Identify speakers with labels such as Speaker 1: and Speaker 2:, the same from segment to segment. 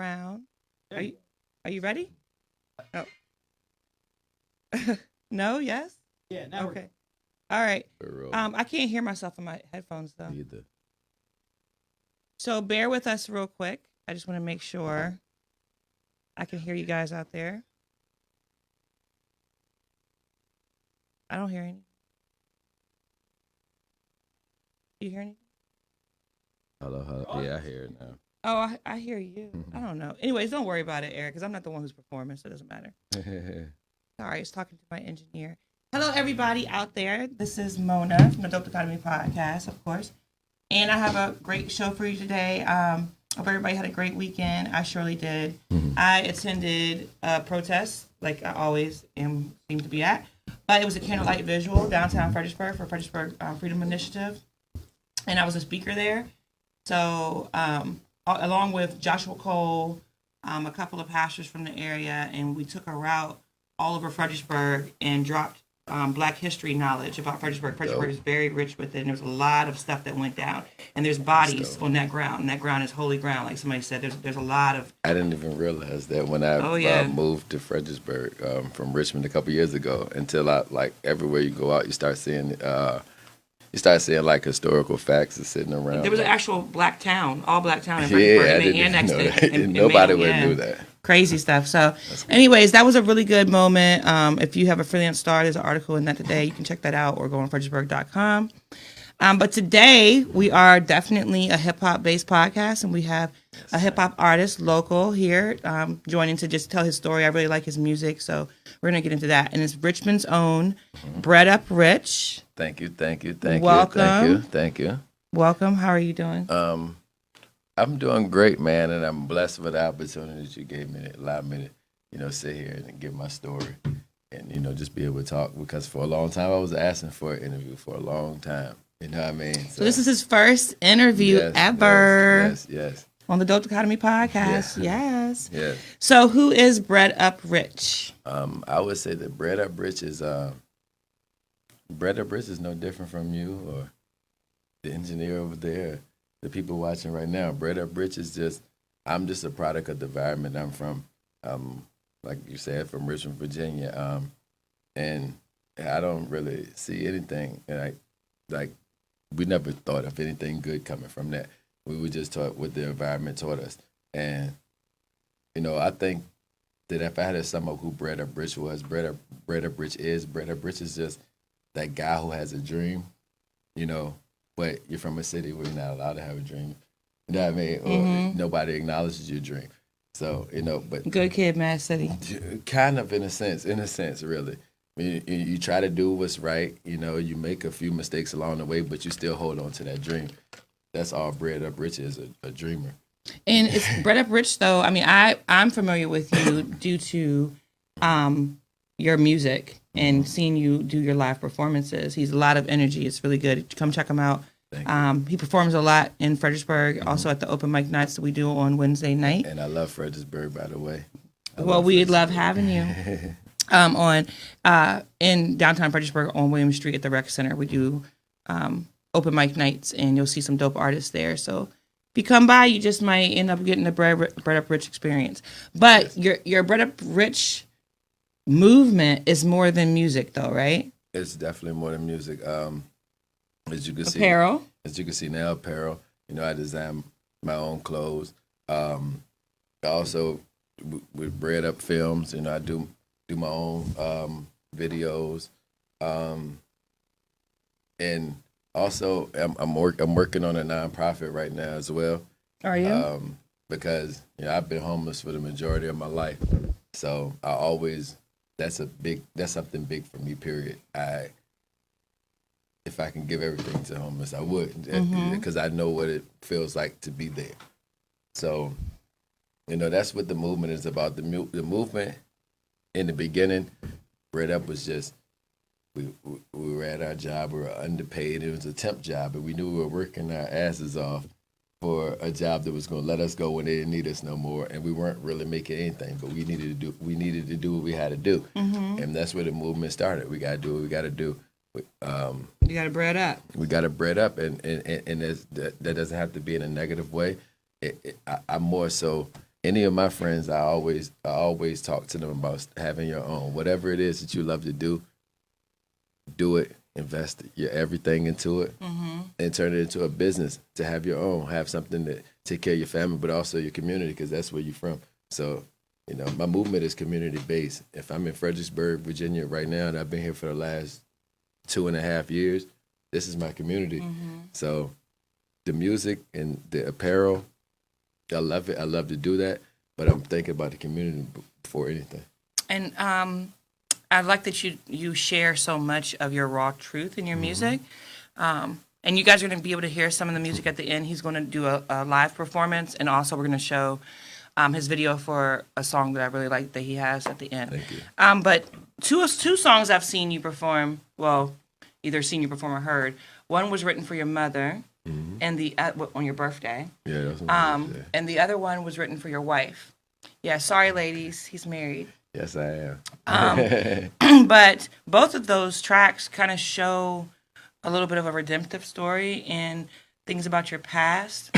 Speaker 1: around. Are you ready? Oh. No, yes?
Speaker 2: Yeah, now
Speaker 1: okay. All right. I can't hear myself in my headphones though.
Speaker 3: Either.
Speaker 1: So bear with us real quick. I just want to make sure I can hear you guys out there. I don't hear any. You hear anything?
Speaker 3: Hello. Yeah, I hear it now.
Speaker 1: Oh, I hear you. I don't know. Anyways, don't worry about it, Eric, because I'm not the one who's performing, so it doesn't matter. Sorry, I was talking to my engineer. Hello, everybody out there. This is Mona from the Dope Academy podcast, of course. And I have a great show for you today. Hope everybody had a great weekend. I surely did. I attended a protest, like I always seem to be at. But it was a candlelight visual downtown Fredericksburg for Fredericksburg Freedom Initiative. And I was a speaker there. So along with Joshua Cole, a couple of pastors from the area, and we took a route all over Fredericksburg and dropped Black history knowledge about Fredericksburg. Fredericksburg is very rich with it, and there's a lot of stuff that went down. And there's bodies on that ground, and that ground is holy ground, like somebody said. There's a lot of...
Speaker 3: I didn't even realize that when I moved to Fredericksburg from Richmond a couple years ago, until everywhere you go out, you start seeing like historical facts that's sitting around.
Speaker 1: There was an actual black town, all black town in Fredericksburg, and they annexed it.
Speaker 3: Nobody would have knew that.
Speaker 1: Crazy stuff. So anyways, that was a really good moment. If you have a freelance star, there's an article in that today. You can check that out or go on fredericksburg.com. But today we are definitely a hip hop based podcast, and we have a hip hop artist local here joining to just tell his story. I really like his music, so we're going to get into that. And it's Richmond's own BreadupRich.
Speaker 3: Thank you.
Speaker 1: Welcome.
Speaker 3: Thank you.
Speaker 1: Welcome. How are you doing?
Speaker 3: I'm doing great, man, and I'm blessed for the opportunity that you gave me, allowed me to, sit here and give my story and, just be able to talk, because for a long time I was asking for an interview for a long time. You know what I mean?
Speaker 1: So this is his first interview ever.
Speaker 3: Yes.
Speaker 1: On the Dope Academy podcast.
Speaker 3: Yes.
Speaker 1: So who is BreadupRich?
Speaker 3: I would say that BreadupRich is no different from you or the engineer over there, the people watching right now. BreadupRich is I'm just a product of the environment I'm from. Like you said, from Richmond, Virginia. And I don't really see anything. And we never thought of anything good coming from that. We were just taught what the environment taught us. And, I think that if I had to sum up who BreadupRich was, BreadupRich is just that guy who has a dream, but you're from a city where you're not allowed to have a dream. You know what I mean? Or nobody acknowledges your dream. So, but...
Speaker 1: Good kid, Mad City.
Speaker 3: Kind of, in a sense, really. I mean, you try to do what's right, you make a few mistakes along the way, but you still hold on to that dream. That's all BreadupRich is, a dreamer.
Speaker 1: And it's BreadupRich, though. I mean, I'm familiar with you due to your music and seeing you do your live performances. He's a lot of energy. It's really good. Come check him out. He performs a lot in Fredericksburg, also at the open mic nights that we do on Wednesday night.
Speaker 3: And I love Fredericksburg, by the way.
Speaker 1: We'd love having you. In downtown Fredericksburg on William Street at the Rec Center. We do open mic nights, and you'll see some dope artists there. So if you come by, you just might end up getting the BreadupRich experience. But your BreadupRich movement is more than music, though, right?
Speaker 3: It's definitely more than music. As you can
Speaker 1: apparel.
Speaker 3: As you can see now, apparel. I design my own clothes. Also, with Bread Up Films, I do my own videos, and also I'm working on a nonprofit right now as well.
Speaker 1: Are you?
Speaker 3: Because I've been homeless for the majority of my life, so that's something big for me. Period. If I can give everything to homeless, I would, because I know what it feels like to be there. So, that's what the movement is about. The movement. In the beginning, Bread Up was just, we were at our job, we were underpaid, it was a temp job, and we knew we were working our asses off for a job that was going to let us go when they didn't need us no more, and we weren't really making anything, but we needed to do what we had to do, and that's where the movement started. We got to do what we got to do.
Speaker 1: You got to bread up.
Speaker 3: We got to bread up, and that doesn't have to be in a negative way. I'm more so any of my friends, I always talk to them about having your own. Whatever it is that you love to do it, invest your everything into it, and turn it into a business to have your own, have something to take care of your family, but also your community, because that's where you're from. So, you know, my movement is community-based. If I'm in Fredericksburg, Virginia right now, and I've been here for the last 2.5 years, this is my community. So the music and the apparel, I love it. I love to do that, but I'm thinking about the community before anything.
Speaker 1: And I like that you share so much of your raw truth in your music. And you guys are going to be able to hear some of the music at the end. He's going to do a live performance, and also we're going to show his video for a song that I really like that he has at the end.
Speaker 3: Thank you.
Speaker 1: But two songs I've seen you perform, well, either seen you perform or heard. One was written for your mother, and the on your birthday.
Speaker 3: Yeah, that's my birthday.
Speaker 1: And the other one was written for your wife. Yeah, sorry, ladies, he's married.
Speaker 3: Yes, I am.
Speaker 1: But both of those tracks kind of show a little bit of a redemptive story and things about your past.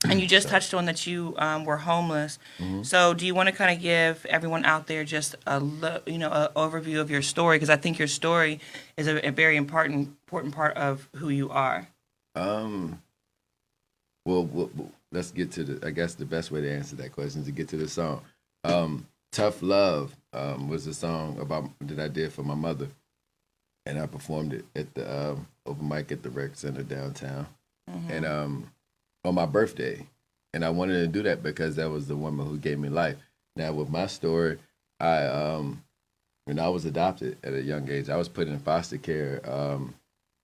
Speaker 1: And you just touched on that you were homeless. So do you want to kind of give everyone out there just a overview of your story? Because I think your story is a very important part of who you are.
Speaker 3: Well, let's get to I guess the best way to answer that question is to get to the song. Tough Love was a song that I did for my mother, and I performed it at the open mic at the rec center downtown, and on my birthday. And I wanted to do that because that was the woman who gave me life. Now with my story, when I was adopted at a young age, I was put in foster care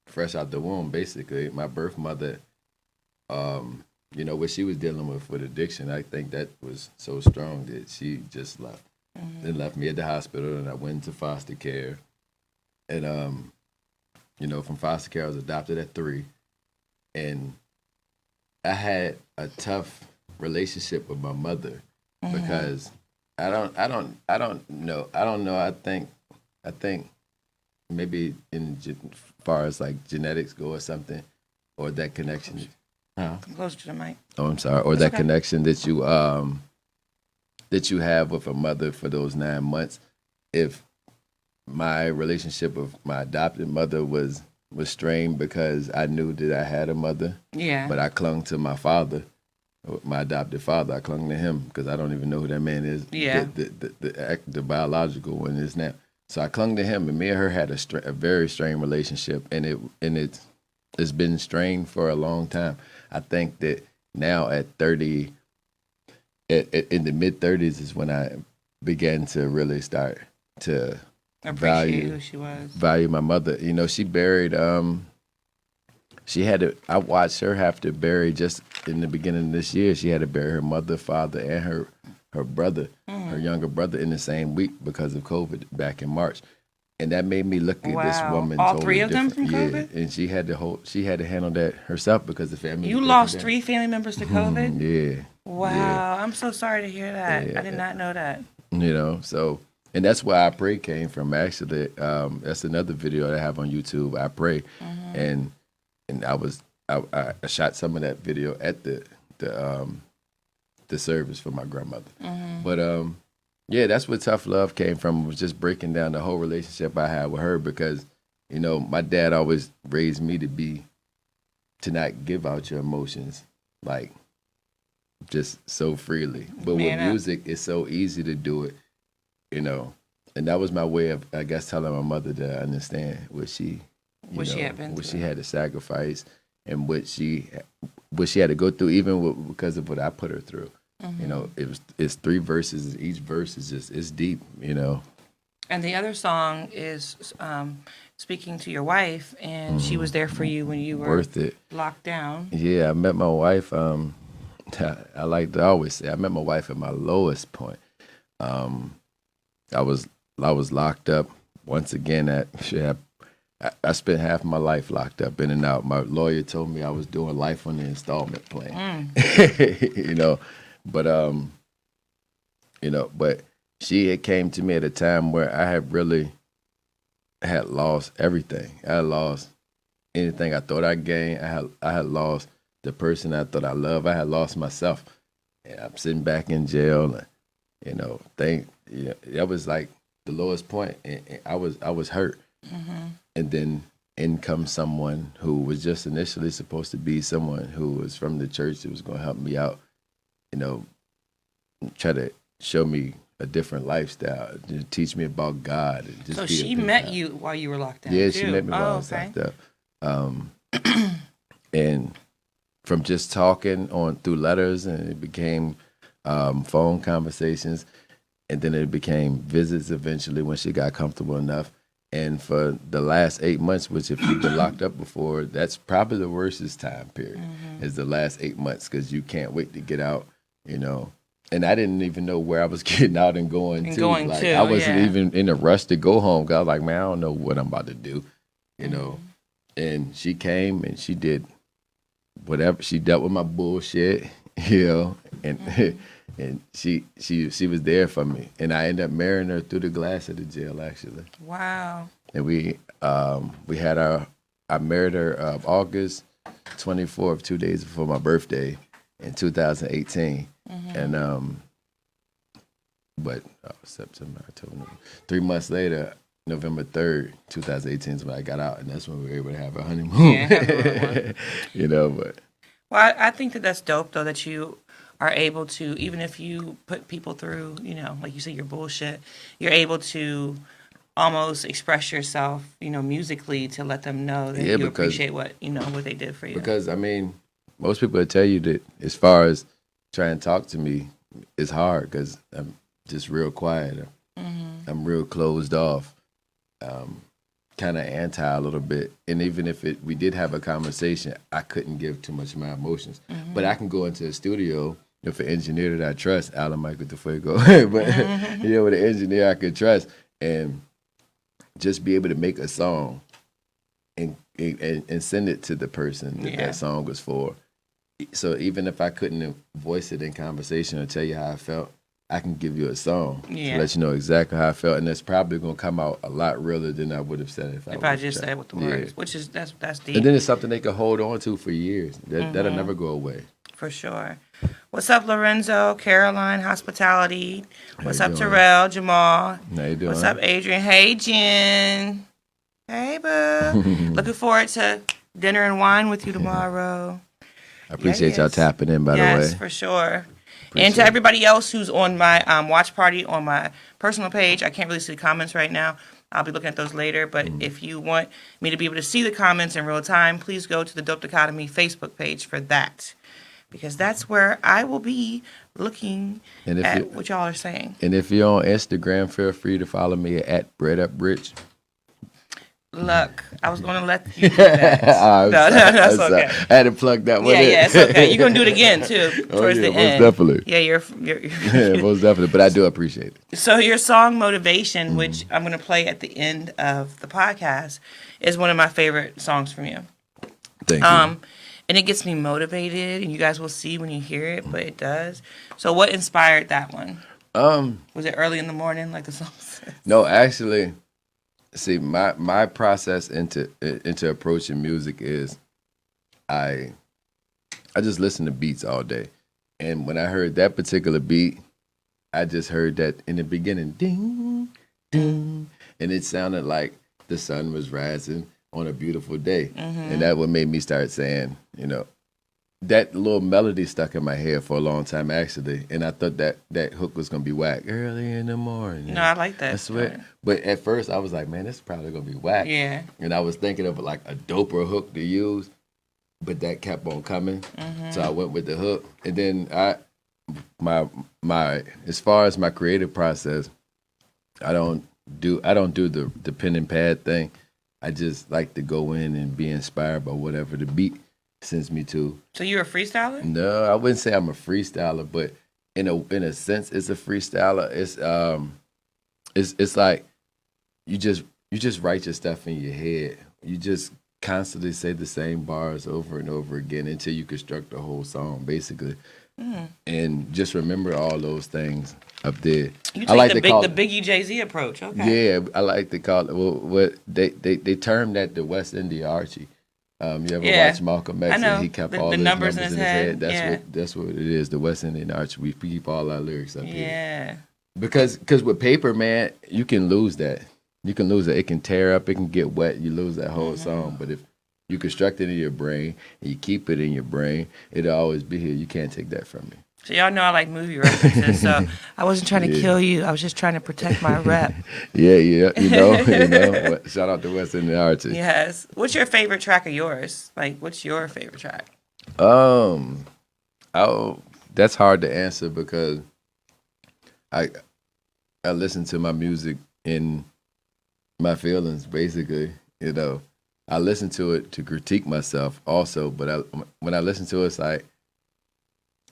Speaker 3: fresh out the womb. Basically, my birth mother, what she was dealing with addiction, I think that was so strong that she just left. And left me at the hospital, and I went into foster care. And, from foster care, I was adopted at 3. And I had a tough relationship with my mother because I don't know. I think maybe as far as like genetics go or something, or that connection.
Speaker 1: Come closer to the mic.
Speaker 3: Oh, I'm sorry. Or that connection that you have with a mother for those 9 months. If my relationship with my adopted mother was strained because I knew that I had a mother.
Speaker 1: Yeah.
Speaker 3: But I clung to my father, my adopted father. I clung to him because I don't even know who that man is.
Speaker 1: Yeah.
Speaker 3: The biological one is now. So I clung to him, and me and her had a very strained relationship, and it's been strained for a long time. I think that now at 30, in the mid 30s is when I began to really start to
Speaker 1: appreciate who she was.
Speaker 3: Value my mother. She buried. I watched her have to bury just in the beginning of this year. She had to bury her mother, father, and her brother, her younger brother, in the same week because of COVID back in March. And that made me look at this woman.
Speaker 1: All
Speaker 3: totally
Speaker 1: 3 of them
Speaker 3: different.
Speaker 1: from COVID?
Speaker 3: Yeah, and she had to handle that herself because the family.
Speaker 1: You lost 3 family members to COVID?
Speaker 3: Yeah.
Speaker 1: Wow,
Speaker 3: yeah.
Speaker 1: I'm so sorry to hear that.
Speaker 3: Yeah.
Speaker 1: I did not know that.
Speaker 3: So, and that's where I Pray came from. Actually, that's another video that I have on YouTube. I Pray, and I shot some of that video at the service for my grandmother. But yeah, that's where Tough Love came from. It was just breaking down the whole relationship I had with her because, my dad always raised me to not give out your emotions like just so freely. But with music, it's so easy to do it, And that was my way of, I guess, telling my mother to understand what she had to sacrifice and what she had to go through, even because of what I put her through. It's 3 verses. Each verse is it's deep.
Speaker 1: And the other song is speaking to your wife, and she was there for you when you were locked down.
Speaker 3: Yeah, I met my wife. I like to always say I met my wife at my lowest point. I was locked up once again. I spent half my life locked up in and out. My lawyer told me I was doing life on the installment plan. But she had came to me at a time where I had lost everything. I had lost anything I thought I gained. I had lost the person I thought I loved. I had lost myself. and I'm sitting back in jail. And, that was like the lowest point, and I was hurt. And then in comes someone who was just initially supposed to be someone who was from the church that was going to help me out, try to show me a different lifestyle, to teach me about God. And just
Speaker 1: so she met you while you were locked down.
Speaker 3: Yeah,
Speaker 1: too.
Speaker 3: She met me while I was locked up. And from just talking on through letters, and it became phone conversations, and then it became visits eventually when she got comfortable enough. And for the last 8 months, which if you've been locked up before, that's probably the worstest time period, is the last 8 months, because you can't wait to get out, And I didn't even know where I was getting out and going to. I wasn't even in a rush to go home, because I was like, man, I don't know what I'm about to do, And she came and she did whatever. She dealt with my bullshit, and and she was there for me, and I ended up marrying her through the glass of the jail, actually.
Speaker 1: Wow.
Speaker 3: And I married her August 24th, 2 days before my birthday in 2018, and September, October, 3 months later, November 3rd, 2018 is when I got out, and that's when we were able to have a honeymoon.
Speaker 1: Yeah,
Speaker 3: but.
Speaker 1: Well, I think that's dope, though, that you are able to, even if you put people through, like you say, your bullshit, you're able to almost express yourself, musically, to let them know that you appreciate what they did for you.
Speaker 3: Because, most people would tell you that as far as trying to talk to me, it's hard because I'm just real quiet. I'm real closed off, kind of anti a little bit. And even if we did have a conversation, I couldn't give too much of my emotions. But I can go into a studio with an engineer that I trust, Alan Michael DeFuego, but with an engineer I could trust, and just be able to make a song and send it to the person that song was for. So even if I couldn't voice it in conversation or tell you how I felt, I can give you a song to let you know exactly how I felt, and it's probably gonna come out a lot realer than I would have said if I
Speaker 1: just said with the words, which is that's deep.
Speaker 3: And then it's something they can hold on to for years. That'll never go away.
Speaker 1: For sure. What's up, Lorenzo, Caroline, Hospitality? What's up, Terrell, Jamal?
Speaker 3: How you doing?
Speaker 1: What's up, Adrian? Hey, Jen. Hey, boo. Looking forward to dinner and wine with you tomorrow.
Speaker 3: I appreciate y'all tapping in, by the way.
Speaker 1: Yes, for sure. And to everybody else who's on my watch party on my personal page, I can't really see the comments right now. I'll be looking at those later. But if you want me to be able to see the comments in real time, please go to the Dope Dichotomy Facebook page for that. Because that's where I will be looking at what y'all are saying.
Speaker 3: And if you're on Instagram, feel free to follow me at BreadupRich.
Speaker 1: Look, I was going to let you do that. No, that's okay.
Speaker 3: I had to plug that one in.
Speaker 1: Yeah, it's okay. You're going to do it again, too, towards the end.
Speaker 3: Most definitely.
Speaker 1: Yeah, you're
Speaker 3: most definitely. But I do appreciate it.
Speaker 1: So your song Motivation, which I'm going to play at the end of the podcast, is one of my favorite songs from you.
Speaker 3: Thank you.
Speaker 1: And it gets me motivated, and you guys will see when you hear it, but it does. So what inspired that one? Was it early in the morning, like the song says?
Speaker 3: No, actually, see, my process into approaching music is I just listen to beats all day. And when I heard that particular beat, I just heard that in the beginning, ding, ding, and it sounded like the sun was rising on a beautiful day. And that what made me start saying, that little melody stuck in my head for a long time, actually. And I thought that hook was going to be whack. Early in the morning.
Speaker 1: No, I like that.
Speaker 3: I swear. But at first, I was like, man, this is probably going to be whack.
Speaker 1: Yeah.
Speaker 3: And I was thinking of like a doper hook to use, but that kept on coming. So I went with the hook. And then my as far as my creative process, I don't do the pen and pad thing. I just like to go in and be inspired by whatever the beat sends me to.
Speaker 1: So you're a freestyler?
Speaker 3: No, I wouldn't say I'm a freestyler, but in a sense, it's a freestyler. It's like you just write your stuff in your head. You just constantly say the same bars over and over again until you construct the whole song, basically. And just remember all those things up there.
Speaker 1: You take the Biggie Jay-Z approach, okay?
Speaker 3: Yeah, I like to call it. Well, what they term that the West India Archie, You ever watch Malcolm X?
Speaker 1: I know.
Speaker 3: And he kept all
Speaker 1: the
Speaker 3: his
Speaker 1: numbers in his head.
Speaker 3: That's what it is. The West Indian Arch. We keep all our lyrics up here.
Speaker 1: Yeah.
Speaker 3: Because with paper, man, you can lose that. You can lose it. It can tear up. It can get wet. You lose that whole song. But if you construct it in your brain and you keep it in your brain, it'll always be here. You can't take that from me.
Speaker 1: So y'all know I like movie references. So I wasn't trying to kill you. I was just trying to protect my rep.
Speaker 3: Yeah. You know. Shout out to West Indian artists.
Speaker 1: Yes. What's your favorite track of yours? Like, what's your favorite track?
Speaker 3: That's hard to answer because I listen to my music in my feelings, basically. You know, I listen to it to critique myself also, but when I listen to it, it's like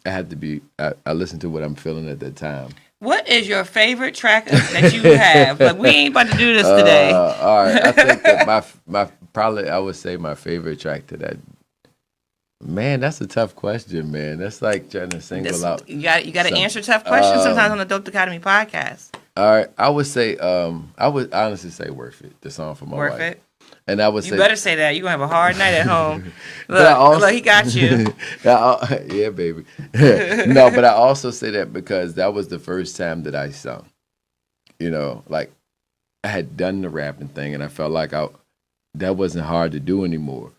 Speaker 3: I have to be. I listen to what I'm feeling at that time.
Speaker 1: What is your favorite track that you have? Like, we ain't about to do this today.
Speaker 3: All right, I think that my probably I would say my favorite track to that. Man, that's a tough question, man. That's like trying to single out.
Speaker 1: You got to answer tough questions sometimes on the Dope Dichotomy podcast.
Speaker 3: All right, I would say I would honestly say "Worth It," the song for my wife.
Speaker 1: Worth It.
Speaker 3: And I would
Speaker 1: you
Speaker 3: say,
Speaker 1: better say that. You're going to have a hard night at home. Look, he got you.
Speaker 3: Yeah, baby. No, but I also say that because that was the first time that I sung. You know, like I had done the rapping thing and I felt like that wasn't hard to do anymore.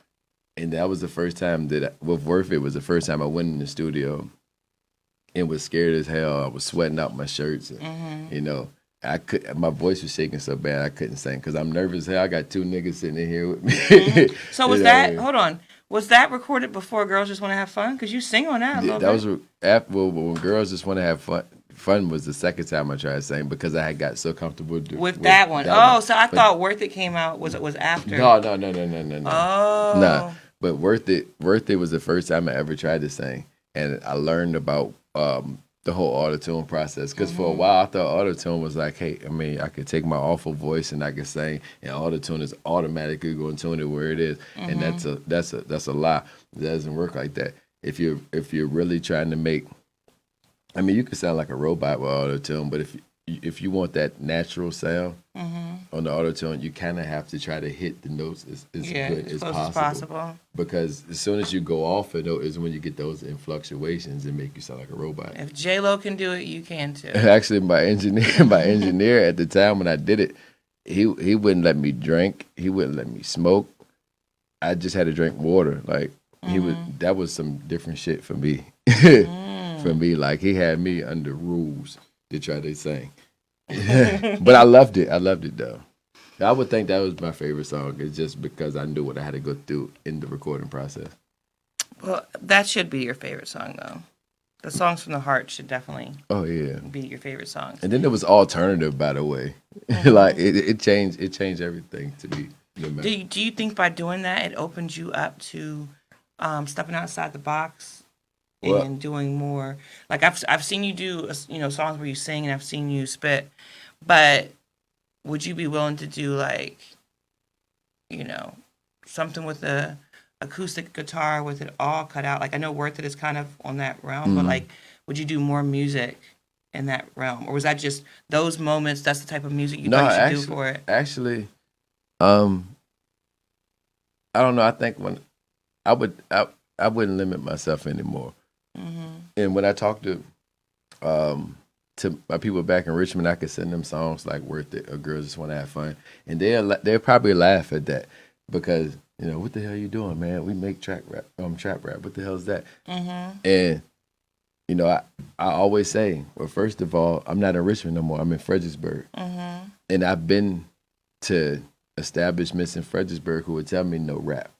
Speaker 3: And that was the first time with Worth It was the first time I went in the studio and was scared as hell. I was sweating out my shirts. And, you know, my voice was shaking so bad I couldn't sing because I'm nervous. Hell, I got two niggas sitting in here with me.
Speaker 1: So was that? Hold on. Was that recorded before Girls Just Want to Have Fun? Because you sing on that a little bit.
Speaker 3: That was after when Girls Just Want to Have Fun. Fun was the second time I tried to sing because I had got so comfortable with
Speaker 1: that one. So I thought Worth It came out was after.
Speaker 3: No.
Speaker 1: Oh.
Speaker 3: Nah, but Worth It was the first time I ever tried to sing, and I learned about the whole auto-tune process because for a while I thought auto-tune was like, hey, I mean, I could take my awful voice and I could sing, and auto-tune is automatically going to tune it where it is, and that's a lie. It doesn't work like that. If you're really trying to make, I mean, you can sound like a robot with auto-tune, but if you want that natural sound on the auto-tune, you kind of have to try to hit the notes as good as possible. Because as soon as you go off a note is when you get those fluctuations and make you sound like a robot.
Speaker 1: If J-Lo can do it, you can too.
Speaker 3: Actually, my engineer at the time when I did it, he wouldn't let me drink. He wouldn't let me smoke. I just had to drink water. Like that was some different shit for me. For me, like he had me under rules to try to sing. But I loved it. I loved it though. I would think that was my favorite song. It's just because I knew what I had to go through in the recording process.
Speaker 1: Well, that should be your favorite song though. The songs from the heart should definitely be your favorite songs. And
Speaker 3: then there was alternative, by the way. Like it changed everything to me.
Speaker 1: Do you think by doing that it opens you up to stepping outside the box? And doing more, like I've seen you do songs where you sing and I've seen you spit, but would you be willing to do like something with a acoustic guitar with it all cut out? Like I know Worth It is kind of on that realm, but like would you do more music in that realm, or was that just those moments? That's the type of music you thought you should do for it.
Speaker 3: Actually, I don't know. I think when I wouldn't limit myself anymore. And when I talk to my people back in Richmond, I could send them songs like "Worth It" or "Girls Just Want to Have Fun," and they'll probably laugh at that because what the hell you doing, man? We make trap rap. What the hell is that? And I always say, well, first of all, I'm not in Richmond no more. I'm in Fredericksburg, and I've been to establishments in Fredericksburg who would tell me no rap.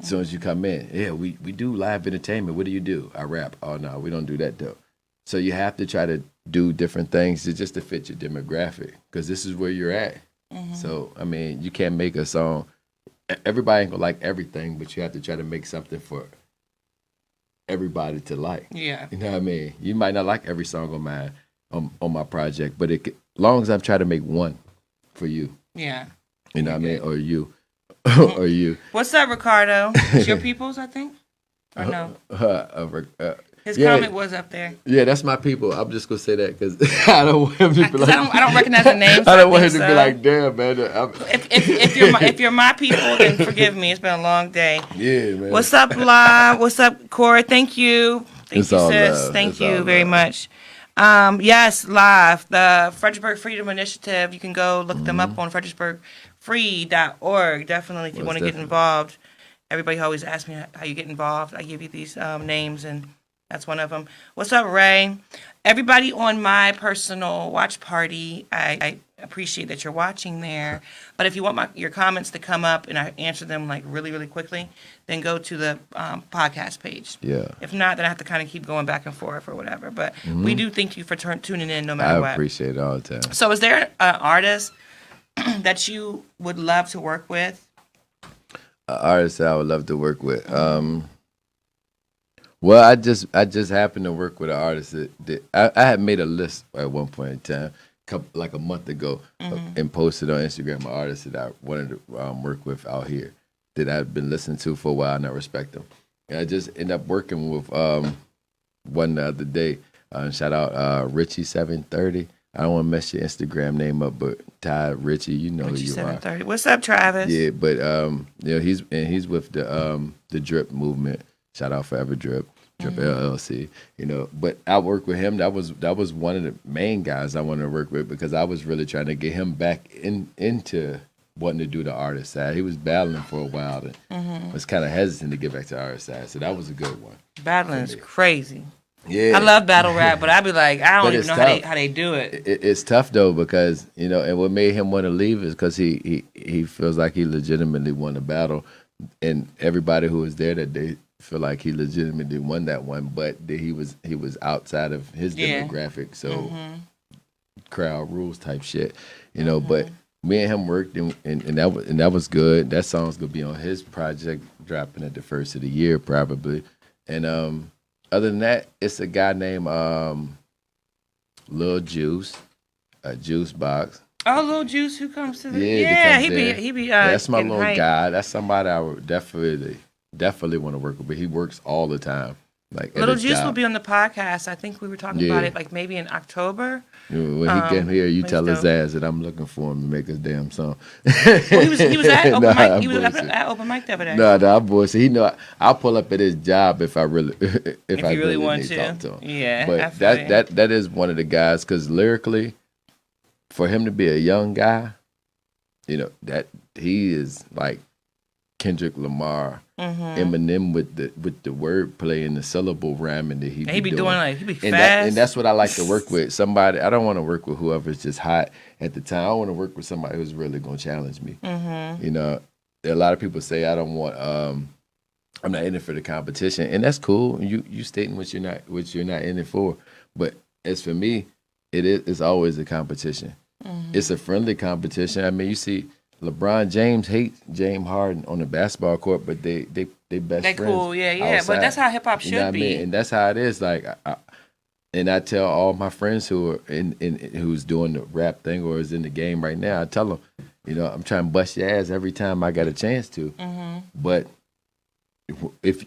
Speaker 3: As soon as you come in, we do live entertainment. What do you do? I rap. Oh, no, we don't do that, though. So you have to try to do different things just to fit your demographic because this is where you're at. So, I mean, you can't make a song. Everybody ain't going to like everything, but you have to try to make something for everybody to like.
Speaker 1: Yeah.
Speaker 3: You know what I mean? You might not like every song on my project, but as long as I'm trying to make one for you.
Speaker 1: Yeah.
Speaker 3: You know what I mean? Or you. Or you.
Speaker 1: What's that, Ricardo? It's your people's, I think? Or no? His comment was up there.
Speaker 3: Yeah, that's my people. I'm just gonna say that because I don't want him to be like.
Speaker 1: I don't recognize the names.
Speaker 3: I don't want him to be like, damn, man.
Speaker 1: If you're my people, then forgive me. It's been a long day.
Speaker 3: Yeah, man.
Speaker 1: What's up, Live? What's up, Cora? Thank you. Thank you, sis.
Speaker 3: Love.
Speaker 1: Thank you very much. Yes, Live, the Fredericksburg Freedom Initiative. You can go look them up on fredericksburgfree.org. Definitely, if you want to get involved. Everybody always asks me how you get involved. I give you these names, and that's one of them. What's up, Ray? Everybody on my personal watch party, I appreciate that you're watching there. But if you want your comments to come up and I answer them like really, really quickly, then go to the podcast page.
Speaker 3: Yeah.
Speaker 1: If not, then I have to kind of keep going back and forth or whatever. But we do thank you for tuning in no matter what.
Speaker 3: I appreciate it all the time.
Speaker 1: So is there an artist that you would love to work with?
Speaker 3: An artist that I would love to work with. Well, I just happened to work with an artist that I had made a list at one point in time, like a month ago, and posted on Instagram an artist that I wanted to work with out here that I've been listening to for a while and I respect them. And I just ended up working with one the other day. Shout out Richie 730. I don't want to mess your Instagram name up, but Ty Richie, you know
Speaker 1: Richie
Speaker 3: who you
Speaker 1: 730. What's up, Travis?
Speaker 3: Yeah, but he's with the Drip movement. Shout out Forever Drip LLC. But I worked with him. That was one of the main guys I wanted to work with because I was really trying to get him back into wanting to do the artist side. He was battling for a while and was kind of hesitant to get back to the artist side. So that was a good one.
Speaker 1: Battling is crazy.
Speaker 3: Yeah,
Speaker 1: I love battle rap, but I'd be like, I don't even know how they do it.
Speaker 3: It's tough though because and what made him want to leave is because he feels like he legitimately won the battle, and everybody who was there that day feel like he legitimately won that one, but he was outside of his demographic, so crowd rules type shit, But me and him worked, and that was good. That song's gonna be on his project, dropping at the first of the year probably, and other than that, it's a guy named Lil Juice, Juice Box.
Speaker 1: Oh, Lil Juice, who comes to the he be
Speaker 3: that's my little guy. That's somebody I would definitely want to work with. But he works all the time. Like
Speaker 1: Little Juice will be on the podcast. I think we were talking about it like maybe in October.
Speaker 3: When he get here, you tell his ass that I'm looking for him to make his damn song.
Speaker 1: Well, he was at open mic. He was at open mic the other day.
Speaker 3: I'm bullshit. He know I'll pull up at his job if I really if I really
Speaker 1: want
Speaker 3: need to talk to him.
Speaker 1: Yeah,
Speaker 3: but that is one of the guys because lyrically, for him to be a young guy, that he is like Kendrick Lamar, Eminem with the wordplay and the syllable rhyming that he be doing. He be fast. And that's what I like to work with. Somebody, I don't want to work with whoever's just hot at the time. I want to work with somebody who's really going to challenge me. A lot of people say I don't want, I'm not in it for the competition, and that's cool. You stating what you're not in it for. But as for me, it's always a competition. It's a friendly competition. I mean, you see, LeBron James hates James Harden on the basketball court, but they best friends.
Speaker 1: They cool, yeah.
Speaker 3: Outside.
Speaker 1: But that's how hip hop should be.
Speaker 3: And that's how it is. Like, I tell all my friends who are who's doing the rap thing or is in the game right now, I tell them, I'm trying to bust your ass every time I got a chance to. But if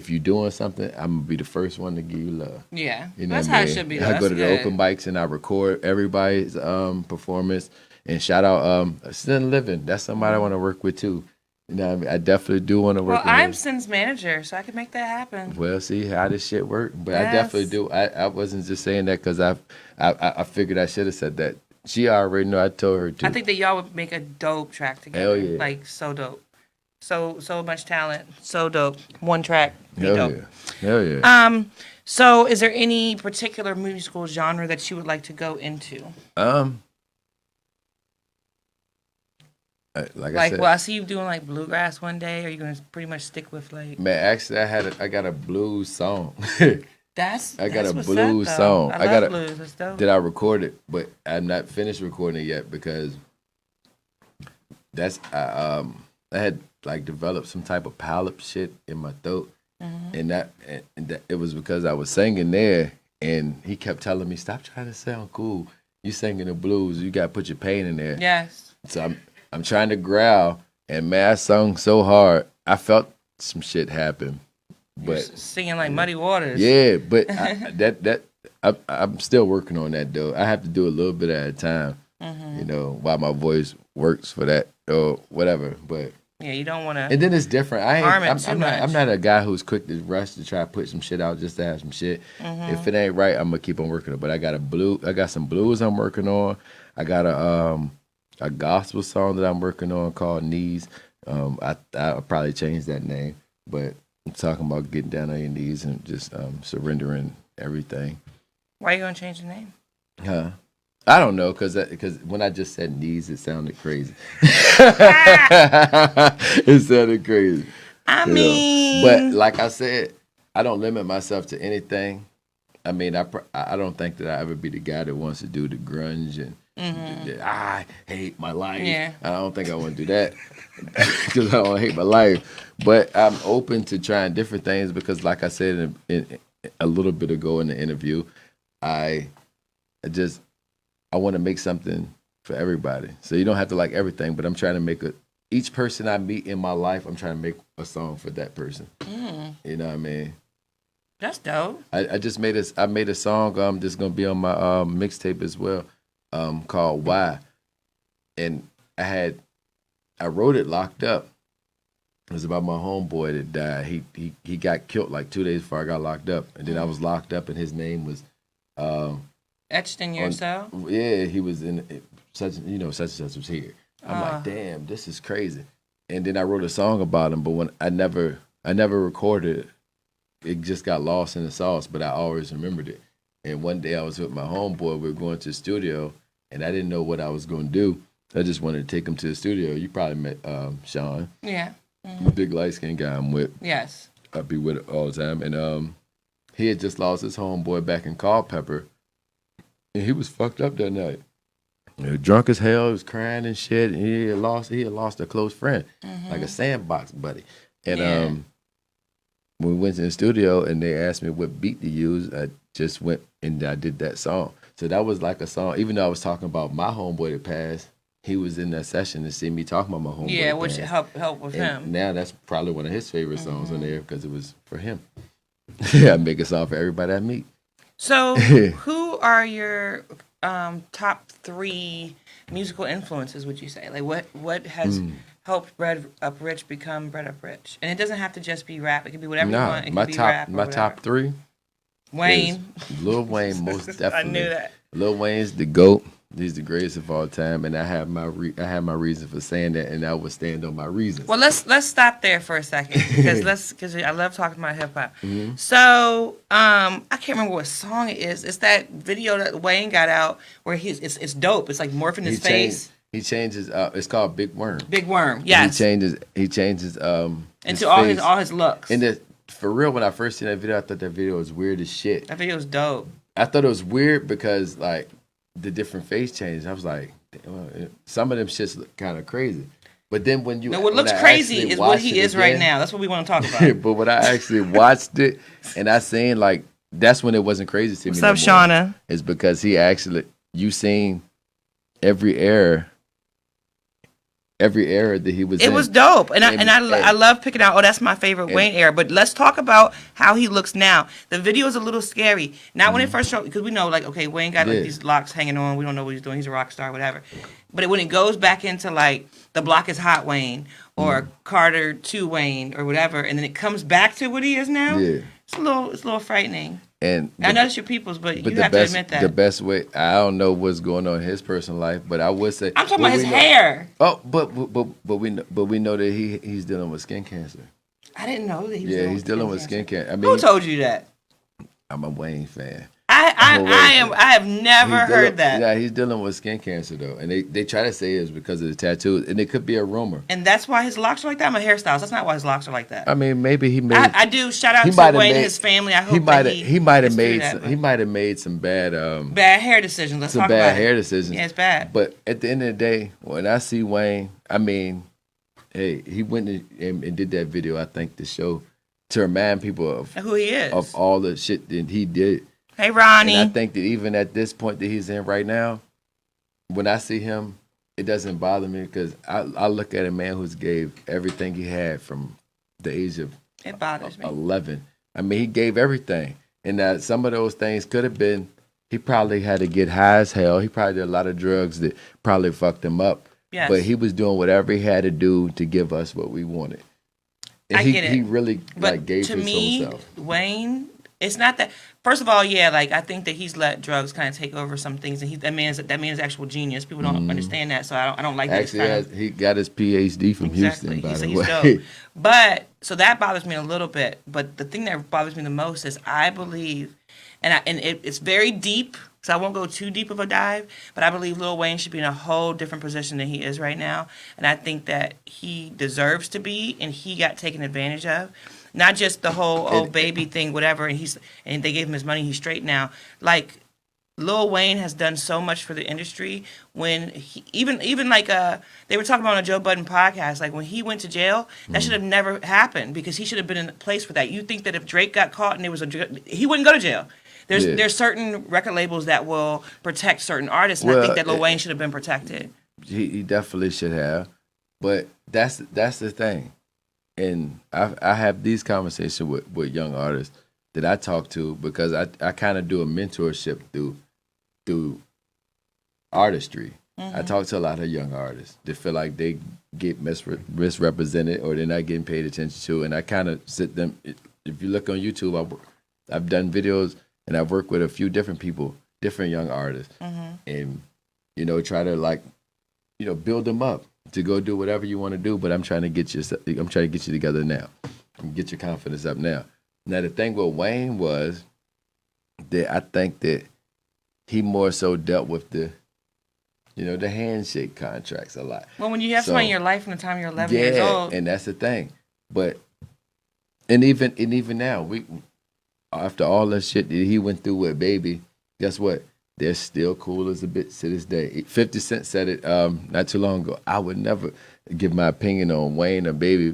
Speaker 3: you're doing something, I'm gonna be the first one to give you love.
Speaker 1: Yeah, that's how it should be.
Speaker 3: I go to the open mics and I record everybody's performance. And shout out Sin Living. That's somebody I want to work with too. I definitely do want to work with him.
Speaker 1: Well, I'm Sin's manager, so I can make that happen.
Speaker 3: Well, see how this shit work. But I definitely do. I wasn't just saying that because I figured I should have said that. She already know. I told her too.
Speaker 1: I think that y'all would make a dope track together.
Speaker 3: Hell yeah.
Speaker 1: Like, so dope. So much talent. So dope. One track.
Speaker 3: Hell yeah.
Speaker 1: So is there any particular musical genre that you would like to go into? I said, well, I see you doing like bluegrass one day. Are you gonna pretty much stick with like?
Speaker 3: Man, actually, I got a blues song.
Speaker 1: I got
Speaker 3: a blues song.
Speaker 1: I love blues. That's dope.
Speaker 3: Did I record it? But I'm not finished recording it yet because I had like developed some type of polyp shit in my throat, and that it was because I was singing there, and he kept telling me, "Stop trying to sound cool. You singing the blues. You gotta put your pain in there."
Speaker 1: Yes.
Speaker 3: So I'm trying to growl, and man, I sung so hard. I felt some shit happen but
Speaker 1: singing like Muddy Waters.
Speaker 3: Yeah, but I'm still working on that though. I have to do a little bit at a time, you know, while my voice works for that or whatever. But
Speaker 1: yeah, you don't want to.
Speaker 3: And then it's different. I'm not a guy who's quick to rush to try to put some shit out just to have some shit. If it ain't right, I'm gonna keep on working on it. But I got some blues I'm working on. I got a gospel song that I'm working on called Knees. I'll probably change that name, but I'm talking about getting down on your knees and just surrendering everything.
Speaker 1: Why are you gonna change the name?
Speaker 3: Huh? I don't know, because when I just said knees, it sounded crazy. It sounded crazy.
Speaker 1: I mean,
Speaker 3: but like I said, I don't limit myself to anything. I mean, I don't think that I ever be the guy that wants to do the grunge and I hate my life.
Speaker 1: Yeah.
Speaker 3: I don't think I want to do that because I don't hate my life. But I'm open to trying different things because, like I said in a little bit ago in the interview, I want to make something for everybody. So you don't have to like everything, but I'm trying to make each person I meet in my life, I'm trying to make a song for that person. You know what I mean?
Speaker 1: That's dope.
Speaker 3: I made a song that's gonna be on my mixtape as well, called Why. And I wrote it locked up. It was about my homeboy that died. He got killed like 2 days before I got locked up. And then I was locked up and his name was
Speaker 1: etched in your cell?
Speaker 3: Yeah, he was in such and such was here. I'm like, damn, this is crazy. And then I wrote a song about him, but when I never recorded it. It just got lost in the sauce, but I always remembered it. And one day I was with my homeboy. We were going to the studio, and I didn't know what I was going to do. I just wanted to take him to the studio. You probably met Sean.
Speaker 1: Yeah.
Speaker 3: The big light-skinned guy I'm with.
Speaker 1: Yes.
Speaker 3: I be with it all the time. And he had just lost his homeboy back in Culpeper, and he was fucked up that night. Drunk as hell, he was crying and shit. And he had lost a close friend, like a sandbox buddy. And when we went to the studio and they asked me what beat to use, I just went and I did that song. So that was like a song, even though I was talking about my homeboy that passed, he was in that session to see me talking about my homeboy.
Speaker 1: Yeah, which help with him.
Speaker 3: Now that's probably one of his favorite songs on there because it was for him. I make a song for everybody I meet.
Speaker 1: So who are your top 3 musical influences, would you say? Like what has helped BreadupRich become BreadupRich? And it doesn't have to just be rap. It can be whatever you want. It can be rap or whatever.
Speaker 3: Top 3.
Speaker 1: Wayne.
Speaker 3: Lil Wayne, most definitely.
Speaker 1: I knew that.
Speaker 3: Lil Wayne's the GOAT. He's the greatest of all time, and I have my reason for saying that, and I will stand on my reasons.
Speaker 1: Well, let's stop there for a second because I love talking about hip hop. So I can't remember what song it is. It's that video that Wayne got out where it's dope. It's like morphing his face.
Speaker 3: He changes. It's called Big Worm.
Speaker 1: Big Worm. Yes.
Speaker 3: He changes.
Speaker 1: Into all his looks.
Speaker 3: And for real, when I first seen that video, I thought that video was weird as shit.
Speaker 1: That video was dope.
Speaker 3: I thought it was weird because like the different face changes. I was like, some of them shits look kind of crazy. But then when
Speaker 1: what looks crazy is what he is right now. That's what we want to talk about.
Speaker 3: But when I actually watched it and I seen like that's when it wasn't crazy to me.
Speaker 1: What's up, Shauna?
Speaker 3: It's because you seen every error that he was in.
Speaker 1: It was dope. And I love picking out, that's my favorite Wayne era. But let's talk about how he looks now. The video is a little scary. Not when it first showed, because we know, like, okay, Wayne got like these locks hanging on. We don't know what he's doing. He's a rock star, whatever. But when it goes back into, like, The Block is Hot Wayne or Carter 2 Wayne or whatever, and then it comes back to what he is now, it's a little frightening. And I know it's your people's, but you have to admit that.
Speaker 3: The best way, I don't know what's going on in his personal life, but I would say
Speaker 1: I'm talking about his hair.
Speaker 3: Oh, but we know that he's dealing with skin cancer.
Speaker 1: I didn't know that he was
Speaker 3: he's dealing with skin cancer. I mean,
Speaker 1: who told you that?
Speaker 3: I'm a Wayne fan.
Speaker 1: I have never heard that.
Speaker 3: Yeah, he's dealing with skin cancer though, and they try to say it's because of the tattoos, and it could be a rumor.
Speaker 1: And that's why his locks are like that. I'm a hairstylist. That's not why his locks are like that.
Speaker 3: I mean, maybe he made.
Speaker 1: I do shout out to Wayne and his family. I hope he
Speaker 3: might have made some bad
Speaker 1: hair decisions. Let's
Speaker 3: talk
Speaker 1: about
Speaker 3: bad hair decisions.
Speaker 1: Yeah, it's bad.
Speaker 3: But at the end of the day, when I see Wayne, I mean, hey, he went and did that video. I think to show to remind people of
Speaker 1: who he is,
Speaker 3: of all the shit that he did.
Speaker 1: Hey, Ronnie.
Speaker 3: And I think that even at this point that he's in right now, when I see him, it doesn't bother me because I look at a man who's gave everything he had from the age of
Speaker 1: it bothers me.
Speaker 3: 11 I mean, he gave everything. And that some of those things could have been, he probably had to get high as hell. He probably did a lot of drugs that probably fucked him up.
Speaker 1: Yes.
Speaker 3: But he was doing whatever he had to do to give us what we wanted. And
Speaker 1: I get it.
Speaker 3: He really
Speaker 1: but
Speaker 3: gave
Speaker 1: to
Speaker 3: his
Speaker 1: me,
Speaker 3: whole self.
Speaker 1: Wayne, it's not that. First of all, yeah, like I think that he's let drugs kind of take over some things, and that man's actual genius. People don't understand that, so I don't like that.
Speaker 3: Actually, he got his PhD from Houston, by the way.
Speaker 1: Dope. But so that bothers me a little bit. But the thing that bothers me the most is I believe, it's very deep. So I won't go too deep of a dive, but I believe Lil Wayne should be in a whole different position than he is right now, and I think that he deserves to be, and he got taken advantage of. Not just the whole baby thing, whatever, and they gave him his money, he's straight now. Like Lil Wayne has done so much for the industry. When he, even like they were talking about on a Joe Budden podcast, like when he went to jail, that should have never happened because he should have been in place for that. You think that if Drake got caught and he wouldn't go to jail. There's certain record labels that will protect certain artists, and I think that Lil Wayne should have been protected.
Speaker 3: He definitely should have, but that's the thing. And I have these conversations with young artists that I talk to because I kind of do a mentorship through artistry. I talk to a lot of young artists that feel like they get misrepresented or they're not getting paid attention to, and I kind of sit them. If you look on YouTube, I've done videos and I've worked with a few different people, different young artists, and try to build them up to go do whatever you want to do. But I'm trying to get you together now, and get your confidence up now. Now the thing with Wayne was that I think that he more so dealt with the handshake contracts a lot.
Speaker 1: Well, when you have somebody in your life from the time you're 11 years old,
Speaker 3: and that's the thing. But and even now, after all that shit that he went through with Baby, guess what? They're still cool as a bitch to this day. 50 Cent said it not too long ago. I would never give my opinion on Wayne or Baby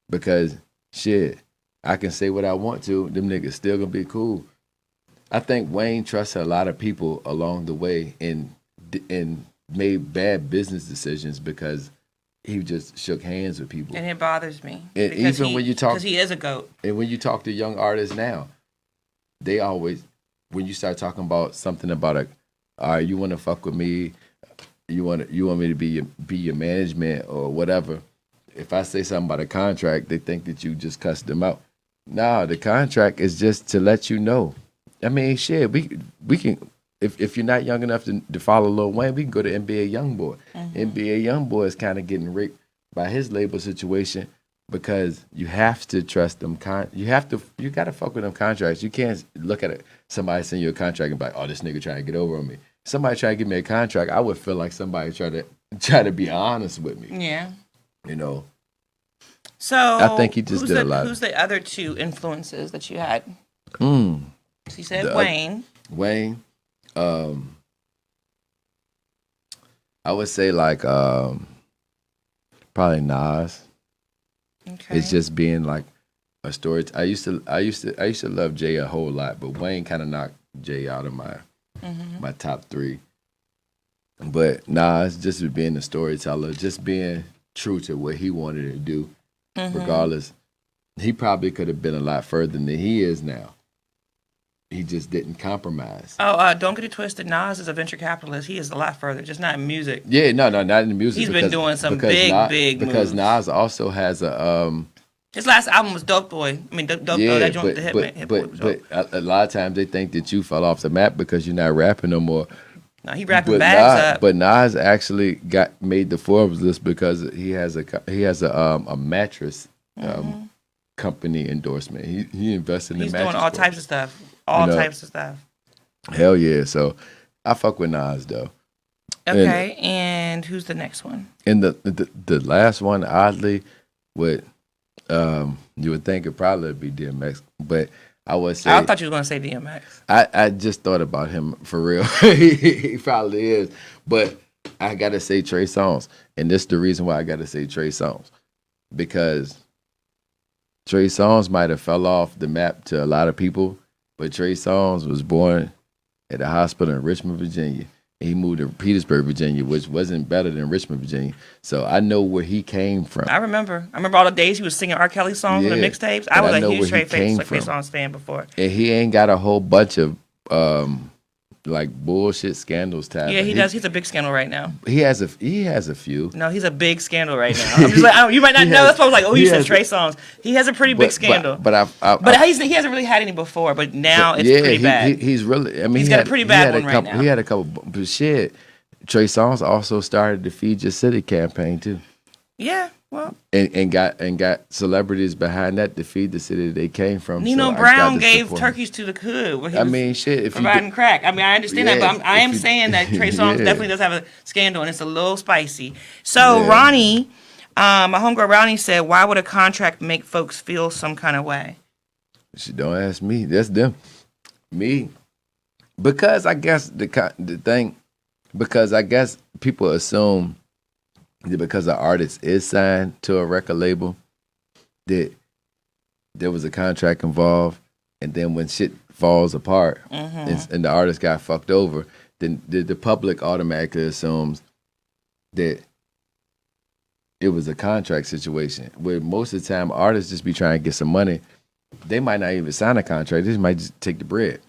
Speaker 3: because shit, I can say what I want to. Them niggas still gonna be cool. I think Wayne trusted a lot of people along the way and made bad business decisions because he just shook hands with people.
Speaker 1: And it bothers me.
Speaker 3: And even when you talk,
Speaker 1: because he is a GOAT.
Speaker 3: And when you talk to young artists now, they always, when you start talking about something about all right, you want to fuck with me, you want me to be your management or whatever. If I say something about a contract, they think that you just cussed them out. Nah, the contract is just to let you know. I mean, shit, we can. If you're not young enough to follow Lil Wayne, we can go to NBA YoungBoy. NBA YoungBoy is kind of getting raped by his label situation because you have to trust them. You got to fuck with them contracts. You can't look at somebody send you a contract and be like, oh, this nigga trying to get over on me. Somebody trying to give me a contract, I would feel like somebody try to be honest with me.
Speaker 1: Yeah.
Speaker 3: So I think he just did a lot.
Speaker 1: Who's the other two influences that you had? So you said Wayne.
Speaker 3: Wayne. I would say like probably Nas.
Speaker 1: Okay.
Speaker 3: It's just being like a story. I used to love Jay a whole lot, but Wayne kind of knocked Jay out of my top three. But Nas just being a storyteller, just being true to what he wanted to do, regardless. He probably could have been a lot further than he is now. He just didn't compromise.
Speaker 1: Oh, don't get it twisted. Nas is a venture capitalist. He is a lot further, just not in music.
Speaker 3: Yeah, no, not in the music.
Speaker 1: He's been doing some big moves.
Speaker 3: Because Nas also has a
Speaker 1: his last album was Dope Boy. I mean, Dope Boy. That joint, the Hitman.
Speaker 3: But a lot of times they think that you fell off the map because you're not rapping no more.
Speaker 1: No, he rapping bags up.
Speaker 3: But Nas actually made the Forbes list because he has a mattress company endorsement. He invested in
Speaker 1: He's
Speaker 3: mattress.
Speaker 1: He's doing all types of stuff. Types of stuff.
Speaker 3: Hell yeah. So I fuck with Nas though.
Speaker 1: Okay, and who's the next one?
Speaker 3: And the last one, oddly, would you would think it probably would be DMX, but I would say
Speaker 1: I thought you were gonna say DMX.
Speaker 3: I just thought about him for real. He probably is, but I gotta say Trey Songz, and this is the reason why I gotta say Trey Songz, because Trey Songz might have fell off the map to a lot of people, but Trey Songz was born at a hospital in Richmond, Virginia, He moved to Petersburg, Virginia, which wasn't better than Richmond, Virginia. So I know where he came from.
Speaker 1: I remember all the days he was singing R. Kelly songs on the mixtapes. I was a huge Trey Songz fan before.
Speaker 3: And he ain't got a whole bunch of like bullshit scandals.
Speaker 1: Yeah, he does. He's a big scandal right now.
Speaker 3: He has a few.
Speaker 1: No, he's a big scandal right now. I'm just like, you might not know. That's why I was like, oh, you said Trey Songz. He has a pretty big scandal.
Speaker 3: But
Speaker 1: he hasn't really had any before. But now it's pretty bad.
Speaker 3: He's really. I mean,
Speaker 1: he's got a pretty bad one right now.
Speaker 3: He had a couple. But shit, Trey Songz also started the Feed Your City campaign too.
Speaker 1: Yeah. Well,
Speaker 3: and got celebrities behind that to feed the city that they came from.
Speaker 1: Nino Brown gave turkeys to the hood.
Speaker 3: I mean, shit. If
Speaker 1: providing crack. I mean, I understand that, but I am saying that Trey Songz definitely does have a scandal, and it's a little spicy. So Ronnie, my homegirl Ronnie said, "Why would a contract make folks feel some kind of way?"
Speaker 3: She don't ask me. That's them. Me, because I guess the thing, because I guess people assume. Because the artist is signed to a record label, that there was a contract involved, and then when shit falls apart and the artist got fucked over, then the public automatically assumes that it was a contract situation. Where most of the time artists just be trying to get some money. They might not even sign a contract; they just might just take the bread.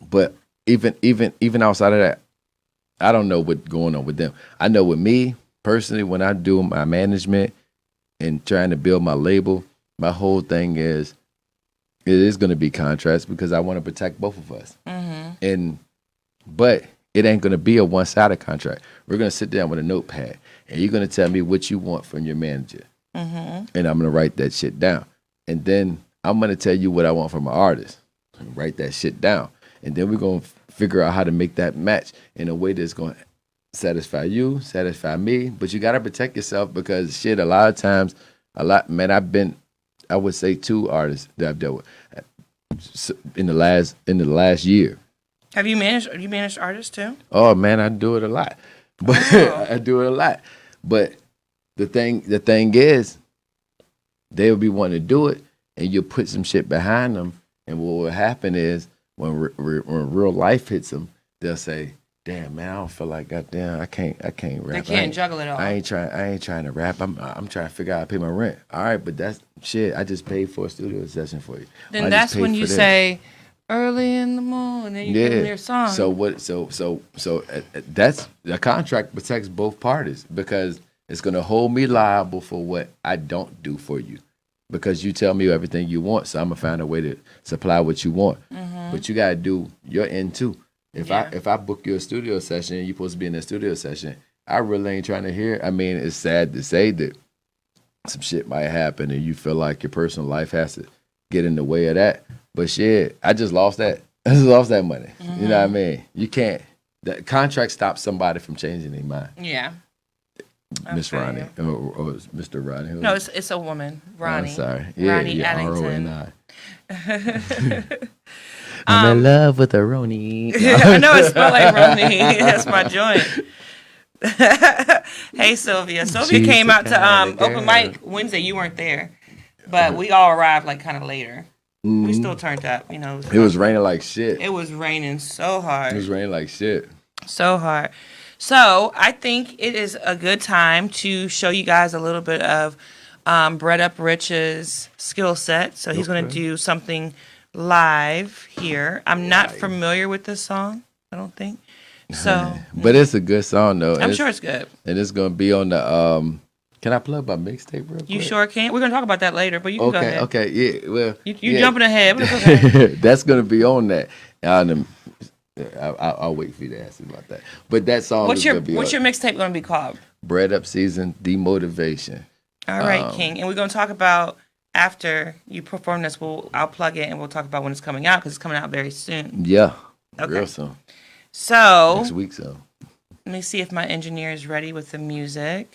Speaker 3: But even outside of that, I don't know what's going on with them. I know with me. Personally, when I do my management and trying to build my label, my whole thing is it is going to be contracts because I want to protect both of us. But it ain't going to be a one-sided contract. We're going to sit down with a notepad, and you're going to tell me what you want from your manager, and I'm going to write that shit down. And then I'm going to tell you what I want from my artist, and write that shit down. And then we're going to figure out how to make that match in a way that's going to satisfy you, satisfy me, but you gotta protect yourself because shit. A lot of times, man, I would say 2 artists that I've dealt with in the last year.
Speaker 1: Have you managed artists too?
Speaker 3: Oh man, I do it a lot, but I do it a lot. But the thing is, they'll be wanting to do it, and you put some shit behind them, and what will happen is when real life hits them, they'll say. Damn man, I don't feel like goddamn. I can't rap.
Speaker 1: They can't juggle it all.
Speaker 3: I ain't trying to rap. I'm trying to figure out how to pay my rent. All right, but that's shit. I just paid for a studio session for you.
Speaker 1: Then that's when you say early in the morning. Then you give them their song.
Speaker 3: So what? So that's the contract protects both parties because it's gonna hold me liable for what I don't do for you because you tell me everything you want. So I'm gonna find a way to supply what you want. But you gotta do your end too. If I book you a studio session and you're supposed to be in a studio session, I really ain't trying to hear. I mean, it's sad to say that some shit might happen and you feel like your personal life has to get in the way of that. But shit, I just lost that. I just lost that money. You know what I mean? You can't. That contract stops somebody from changing their mind.
Speaker 1: Yeah.
Speaker 3: Miss Ronnie or Mr. Ronnie.
Speaker 1: No, it's a woman, Ronnie.
Speaker 3: I'm sorry.
Speaker 1: Ronnie Ellington.
Speaker 3: I'm in love with a Roni.
Speaker 1: I know it's spelled like Roni. That's my joint. Hey, Sylvia. Sylvia came out to open mic Wednesday. You weren't there, but we all arrived like kind of later. We still turned up, you know.
Speaker 3: It was raining like shit.
Speaker 1: It was raining so hard.
Speaker 3: It was raining like shit.
Speaker 1: So hard. So I think it is a good time to show you guys a little bit of BreadupRich's skill set. So he's going to do something live here. I'm not familiar with this song, I don't think. So,
Speaker 3: but it's a good song though.
Speaker 1: I'm sure it's good.
Speaker 3: And it's gonna be on the can I plug my mixtape real quick?
Speaker 1: You sure can. We're gonna talk about that later, but you can go ahead.
Speaker 3: Okay, yeah. Well,
Speaker 1: you jumping ahead, but it's okay.
Speaker 3: That's gonna be on that. I'll wait for you to ask me about that. But that song
Speaker 1: what's your mixtape gonna be called?
Speaker 3: Bread Up Season Demotivation.
Speaker 1: All right, King. And we're gonna talk about after you perform this, I'll plug it and we'll talk about when it's coming out because it's coming out very soon.
Speaker 3: Yeah,
Speaker 1: okay.
Speaker 3: Real soon.
Speaker 1: So
Speaker 3: next week, so
Speaker 1: let me see if my engineer is ready with the music.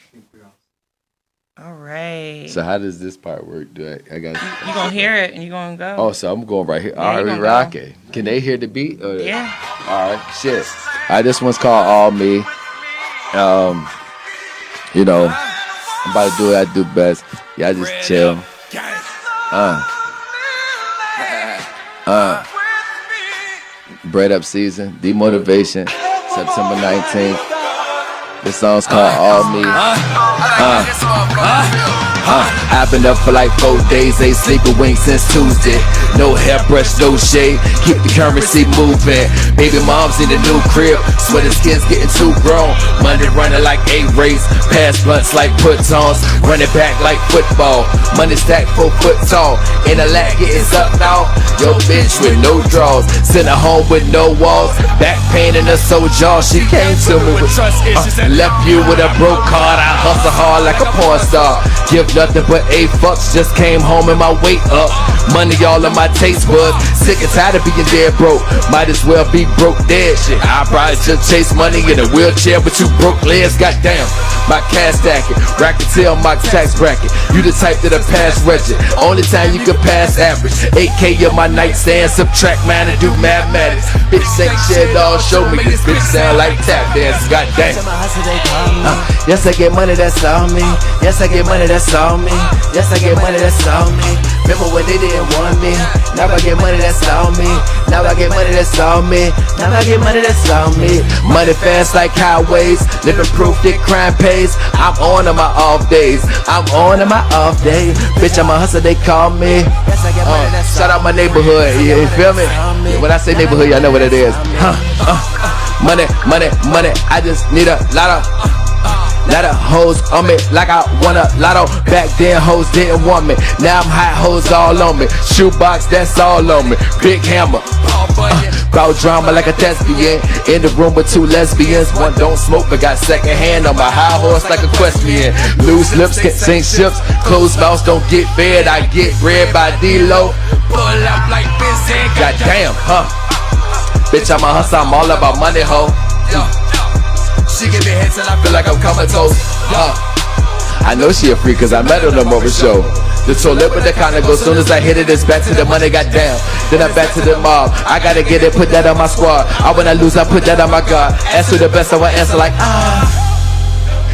Speaker 1: All right.
Speaker 3: So how does this part work? I got
Speaker 1: you gonna hear it and you gonna go.
Speaker 3: Oh, so I'm going right here. All right, we rocking. Can they hear the beat?
Speaker 1: Yeah.
Speaker 3: All right, shit. All right, this one's called All Me. You know, I'm about to do what I do best. Y'all just chill. Bread Up Season, Demotivation. September 19th. This song's called All Me. I've been up for like 4 days, ain't sleep a wink since Tuesday. No hairbrush, no shade, keep the currency moving. Baby mom's in the new crib, sweater skin's getting too grown. Money running like 8 race, pass blunts like put-ons. Running back like football, money stacked 4 foot tall. In a lat getting sucked out, yo bitch with no draws. Sent her home with no walls, back pain in her soul jaw. She came to me with trust issues and left you with a broke card. I hustle hard like a porn star, give nothing but A fucks. Just came home and my weight up, money all in my taste buds. Sick and tired of being dead broke, might as well be broke dead. Shit, I probably just chase money in a wheelchair, but you broke legs. Goddamn, my cash stacking, racketeer my tax bracket. You the type that'll pass wretched, only time you can pass average. 8K in my nightstand, subtract man and do mathematics. Bitch ain't shit all, show me this bitch sound like tap dance. Goddamn. Yes, I get money, that's all me. Yes, I get money, that's all me. Yes, I get money, that's all me. Remember when they didn't want me? Now I get money, that's all me. Now I get money, that's all me. Now I get money, that's all me. Money fast like highways, living proof that crime pays. I'm on my off days, I'm on my off days. Bitch, I'm a hustler, they call me. Shout out my neighborhood, you feel me? When I say neighborhood, y'all know what it is. Money, money, money, I just need a lot of hoes on me like I won a lotto. Back then hoes didn't want me, now I'm hot hoes all on me. Shoebox, that's all on me. Big hammer, about drama like a thespian. In the room with 2 lesbians, one don't smoke but got second hand on my high horse like a equestrian. Loose lips can sink ships, closed mouths don't get fed. I get bread by D-Lo, pull up like busy. Goddamn, bitch, I'm a hustler, I'm all about money, ho. She give me heads and I feel like I'm comatose. I know she a freak cause I met her on the Mobile show. The toilet with the kinda go, soon as I hit it, it's back to the money, goddamn. Then I'm back to the mob, I gotta get it, put that on my squad. When I lose, I put that on my guard. Ask for the best, I will answer like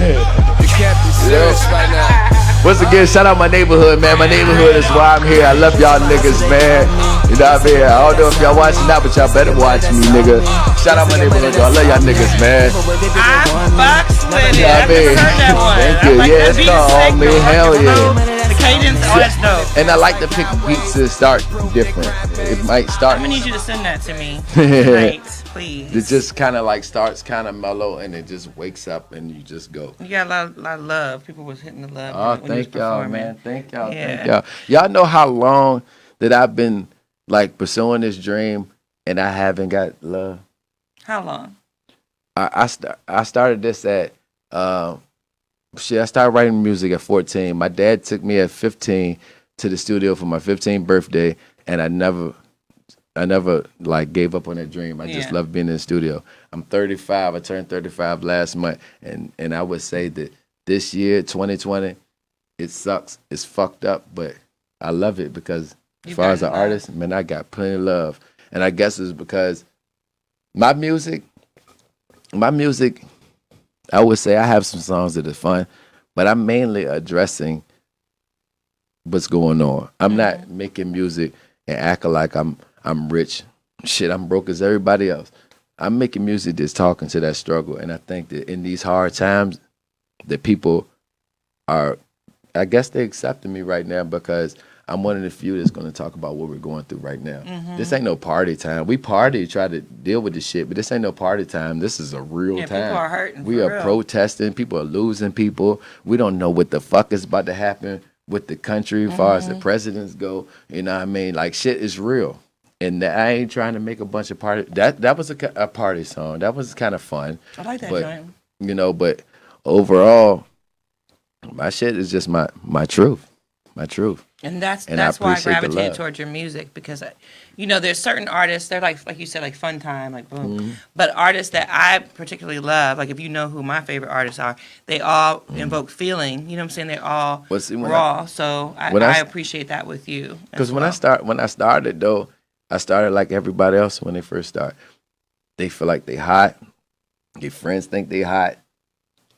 Speaker 3: You can't be serious right now. Once again, shout out my neighborhood, man. My neighborhood is why I'm here. I love y'all niggas, man. You know what I mean? I don't know if y'all watching now, but y'all better watch me, nigga. Shout out my neighborhood, y'all. I love y'all niggas, man.
Speaker 1: I fucks with it.
Speaker 3: Yeah,
Speaker 1: I've never heard that one.
Speaker 3: Thank you.
Speaker 1: Like,
Speaker 3: yeah, it's called me. Hell yeah.
Speaker 1: The cadence, oh, that's dope.
Speaker 3: And I like to pick beats that start different. It might start.
Speaker 1: I'm gonna need you to send that to me. Right, please.
Speaker 3: It just kind of like starts kind of mellow and it just wakes up and you just go.
Speaker 1: You got a lot of love. People was hitting the love.
Speaker 3: Oh,
Speaker 1: when
Speaker 3: thank y'all, man. Thank y'all.
Speaker 1: Yeah.
Speaker 3: Thank y'all. Y'all know how long that I've been like pursuing this dream and I haven't got love.
Speaker 1: How long?
Speaker 3: I started this at I started writing music at 14. My dad took me at 15 to the studio for my 15th birthday, and I never like gave up on that dream. I just love being in the studio. I'm 35. I turned 35 last month, and I would say that this year, 2020, it sucks. It's fucked up, but I love it because as far as an artist, man, I got plenty of love. And I guess it's because my music, I would say I have some songs that are fun, but I'm mainly addressing what's going on. I'm not making music and acting like I'm rich. Shit, I'm broke as everybody else. I'm making music that's talking to that struggle. And I think that in these hard times, that people are, I guess they're accepting me right now because I'm one of the few that's going to talk about what we're going through right now. Mm-hmm. This ain't no party time. We party, try to deal with this shit, but this ain't no party time. This is a real time.
Speaker 1: People are hurting.
Speaker 3: We are protesting. People are losing people. We don't know what the fuck is about to happen with the country as far as the presidents go. You know what I mean? Like, shit is real. And I ain't trying to make a bunch of party. That was a party song. That was kind of fun.
Speaker 1: I like that,
Speaker 3: but, you know, but overall, my shit is just my truth. My truth.
Speaker 1: And that's why I gravitated towards your music because, you know, there's certain artists, they're like you said, like Fun Time, like boom. Mm-hmm. But artists that I particularly love, like if you know who my favorite artists are, they all invoke feeling. You know what I'm saying? They're all raw. So I appreciate that with you.
Speaker 3: Because when I started though, I started like everybody else when they first start. They feel like they hot. Their friends think they hot.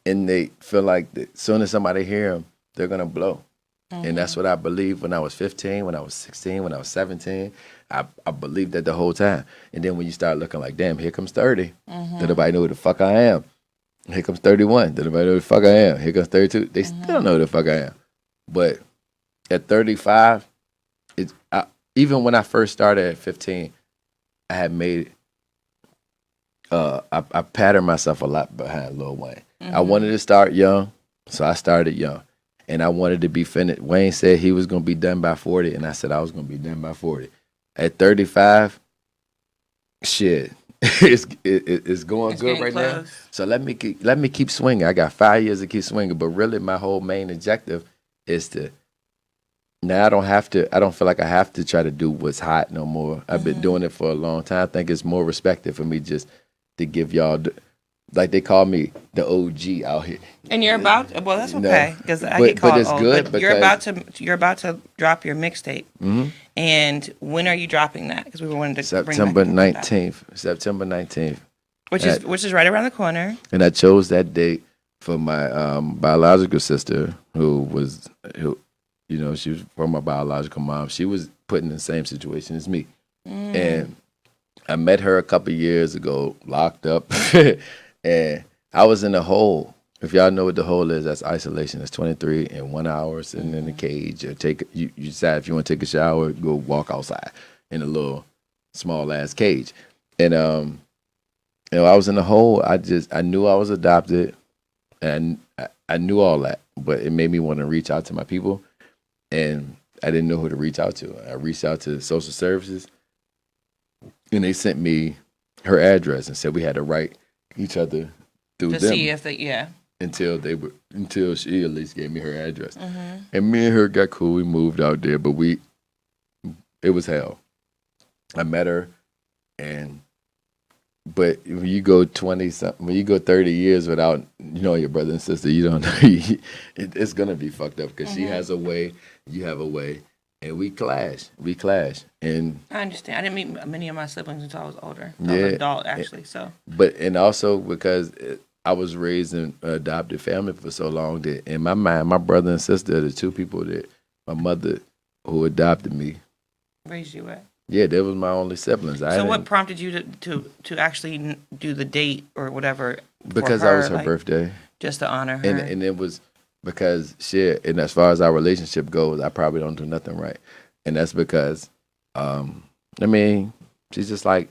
Speaker 3: And they feel like that as soon as somebody hear them, they're going to blow. And that's what I believed when I was 15, when I was 16, when I was 17. I believed that the whole time. And then when you start looking like, damn, here comes 30. Don't nobody know who the fuck I am. Here comes 31. Don't nobody know who the fuck I am. Here comes 32. They still don't know who the fuck I am. But at 35, even when I first started at 15, I had made I patterned myself a lot behind Lil Wayne. I wanted to start young, so I started young. And I wanted to be finished. Wayne said he was going to be done by 40, and I said I was going to be done by 40. At 35, shit, it's going good right now. So let me keep swinging. I got 5 years to keep swinging, but really my whole main objective is to. Now I don't feel like I have to try to do what's hot no more. I've been doing it for a long time. I think it's more respected for me just to give y'all, like they call me the OG out here.
Speaker 1: And you're about to, well, that's okay because I get called old. Good but you're about to drop your mixtape. And when are you dropping that? Because we wanted to
Speaker 3: September 19th. September 19th.
Speaker 1: Which is right around the corner.
Speaker 3: And I chose that date for my biological sister who she was from my biological mom. She was put in the same situation as me. And I met her a couple years ago, locked up. And I was in a hole. If y'all know what the hole is, that's isolation. It's 23 and 1 hour sitting in a cage. Or you decide if you want to take a shower, go walk outside in a little small ass cage. And I was in a hole. I knew I was adopted, and I knew all that. But it made me want to reach out to my people. And I didn't know who to reach out to. I reached out to social services, and they sent me her address and said we had to write each other through them. To
Speaker 1: see if
Speaker 3: until she at least gave me her address. And me and her got cool. We moved out there, but it was hell. I met her, but when you go 20-something, when you go 30 years without your brother and sister, you don't know. It's gonna be fucked up because she has a way, you have a way, and we clash. And
Speaker 1: I understand. I didn't meet many of my siblings until I was older. I was an adult actually. So,
Speaker 3: and also because I was raised in an adopted family for so long that in my mind, my brother and sister are the two people that my mother who adopted me
Speaker 1: raised you at.
Speaker 3: Yeah, they was my only siblings.
Speaker 1: So what prompted you to actually do the date or whatever?
Speaker 3: Because that was her birthday.
Speaker 1: Just to honor her.
Speaker 3: And it was because shit, and as far as our relationship goes, I probably don't do nothing right. And that's because, she's just like,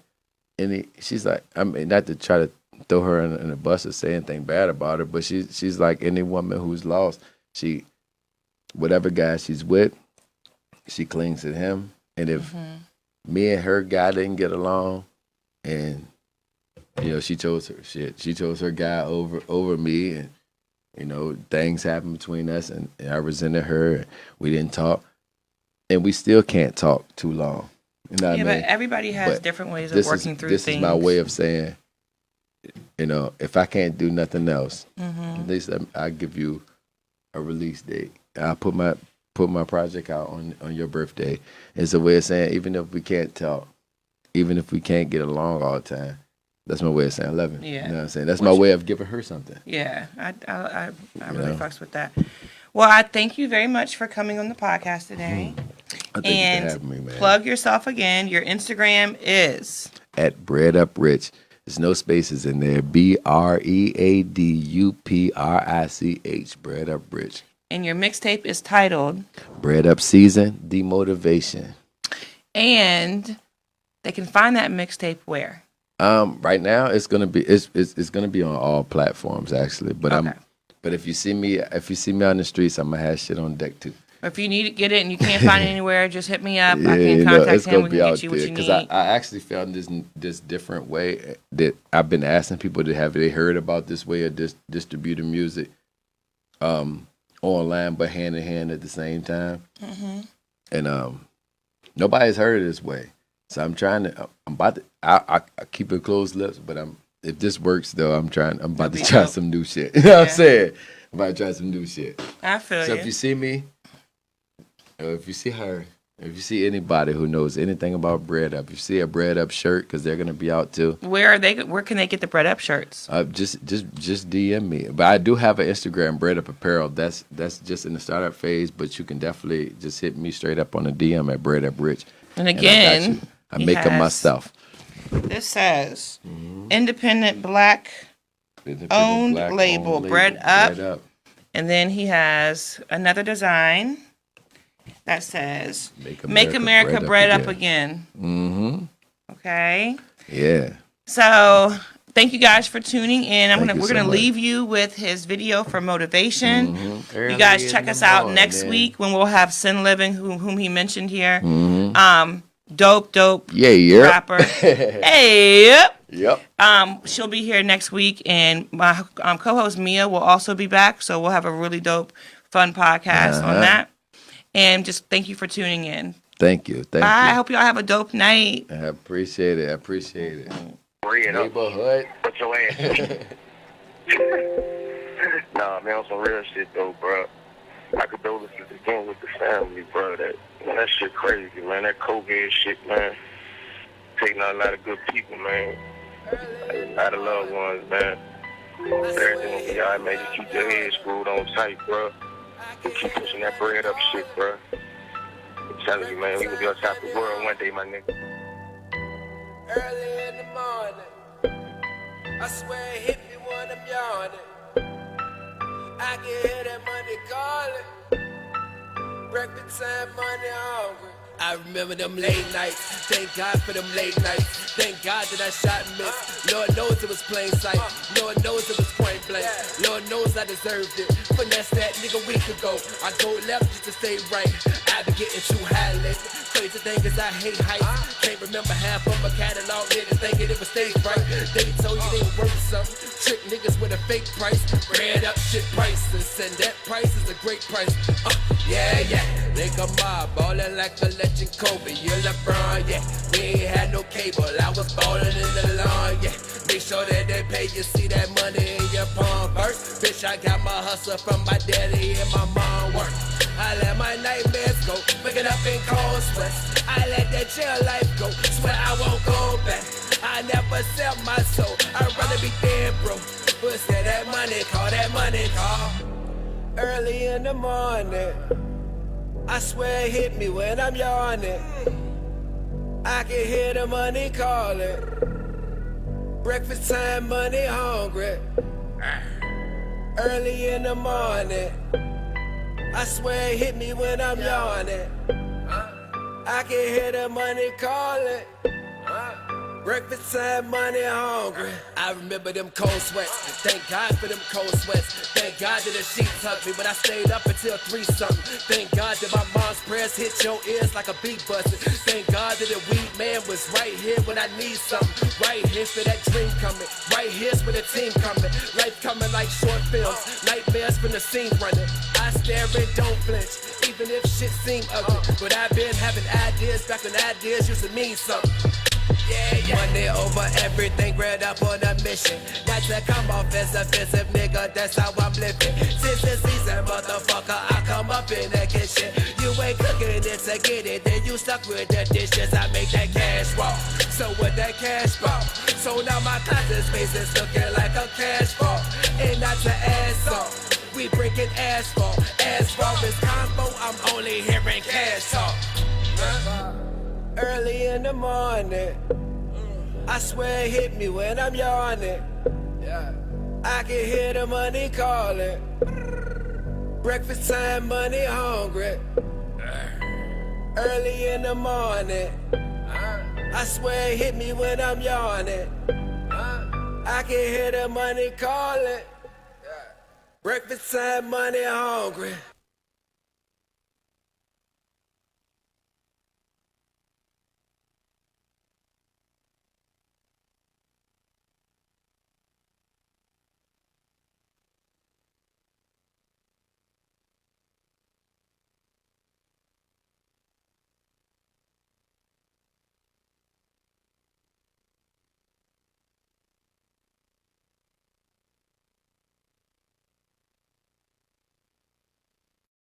Speaker 3: not to try to throw her in a bus or say anything bad about her, but she's like any woman who's lost. Whatever guy she's with, she clings to him. And if me and her guy didn't get along, and she chose her shit. She chose her guy over me, and things happened between us, and I resented her. And we didn't talk, and we still can't talk too long. You know what I mean?
Speaker 1: But everybody has different ways of working through things.
Speaker 3: This is my way of saying, if I can't do nothing else, at least I give you a release date. I put my project out on your birthday. It's a way of saying, even if we can't talk, even if we can't get along all the time, that's my way of saying I love you. Yeah. You know what I'm saying? That's my way of giving her something.
Speaker 1: Yeah, I really fucks with that. Well, I thank you very much for coming on the podcast today.
Speaker 3: Thank you for having me, man.
Speaker 1: Plug yourself again. Your Instagram is?
Speaker 3: At BreadupRich. There's no spaces in there. BreadUprich. BreadupRich.
Speaker 1: And your mixtape is titled
Speaker 3: Bread Up Season, Demotivation.
Speaker 1: And they can find that mixtape where?
Speaker 3: Right now it's gonna be on all platforms actually. But but if you see me on the streets, I'm gonna have shit on deck too.
Speaker 1: Or if you need to get it and you can't find it anywhere, just hit me up. I can contact him. We can get you what you need.
Speaker 3: Because I actually found this different way that I've been asking people to have they heard about this way of distributing music. Online but hand in hand at the same time, and nobody's heard it this way. So I keep it closed lips, but if this works though, I'm about to try some new shit. You know what I'm saying? I'm about to try some new shit.
Speaker 1: I feel
Speaker 3: so
Speaker 1: you.
Speaker 3: if you see me, or if you see her, If you see anybody who knows anything about Bread Up, if you see a Bread Up shirt, because they're gonna be out too.
Speaker 1: Where can they get the Bread Up shirts?
Speaker 3: Just DM me. But I do have an Instagram, Bread Up Apparel. That's just in the startup phase, but you can definitely just hit me straight up on the DM at BreadupRich.
Speaker 1: And again,
Speaker 3: I make them myself.
Speaker 1: This says independent black owned label, Bread Up. And then he has another design that says Make America Bread Up Again. Mm-hmm. Okay.
Speaker 3: Yeah.
Speaker 1: So thank you guys for tuning in. We're gonna leave you with his video for motivation. Mm-hmm. You guys check us out next week when we'll have Sin Living, whom he mentioned here. Mm-hmm. Dope rapper. Hey.
Speaker 3: Yep.
Speaker 1: She'll be here next week, and my co-host Mia will also be back. So we'll have a really dope, fun podcast on that. And just thank you for tuning in.
Speaker 3: Thank you.
Speaker 1: Bye. I hope y'all have a dope night.
Speaker 3: I appreciate it.
Speaker 2: Neighborhood. Put your ass. Nah, man, on some real shit though, bro. I could do this again with the family, bro. That shit crazy, man. That COVID shit, man. Taking out a lot of good people, man. A lot of loved ones, man. Everything will be alright, man. Just keep your head screwed on tight, bro. And keep pushing that bread up shit, bro. I'm telling you, man, we gonna be on top of the world one day, my nigga.
Speaker 4: Early in the morning, I swear it hit me when I'm yawning. I can hear that money calling. Breakfast time, money hungry. I remember them late nights. Thank God for them late nights. Thank God that I shot and missed. Lord knows it was plain sight. Lord knows it was point blank. Lord knows I deserved it. Finesse that nigga week ago. I go left just to stay right. I be getting too high lately. Crazy thing is I hate heights. Can't remember half of my catalog. Niggas thinking it was stage right. They told you they were worth something. Trick niggas with a fake price. Bread up shit prices. And that price is a great price. Yeah. Nigga mob, ballin' like a legend Kobe. You're LeBron, yeah. We ain't had no cable. I was ballin' in the lawn, yeah. Make sure that they pay you, see that money in your palm first. Bitch, I got my hustle from my daddy and my mom work. I let my nightmares go, pick it up in cold sweats. I let that jail life go, swear I won't go back. I never sell my soul, I'd rather be dead, bro. But say that money call. Early in the morning, I swear it hit me when I'm yawning. I can hear the money calling. Breakfast time, money hungry. Early in the morning, I swear it hit me when I'm yawning. I can hear the money calling. Breakfast time, money hungry. I remember them cold sweats. Thank God for them cold sweats. Thank God that the sheet tucked me, but I stayed up until 3-something. Thank God that my mom's prayers hit your ears like a beat busted. Thank God that the weed man was right here when I need something. Right here for that dream coming. Right here's for the team coming. Life coming like short films. Nightmares from the scene running. I stare and don't flinch, even if shit seem ugly. But I've been having ideas back when ideas used to mean something. Yeah. Money over everything, bread up on a mission. Not to come off as offensive, nigga, that's how I'm living. Since the season, motherfucker, I come up in the kitchen. You ain't cooking it to get it, then you stuck with the dishes. I make that cash raw, so with that cash ball. So now my closet space is looking like a cash ball. And not to ass off, we breaking asphalt. Asphalt is combo, I'm only hearing cash talk. Early in the morning, I swear it hit me when I'm yawning. I can hear the money calling. Breakfast time, money hungry. Early in the morning, I swear it hit me when I'm yawning. I can hear the money calling. Breakfast time, money hungry.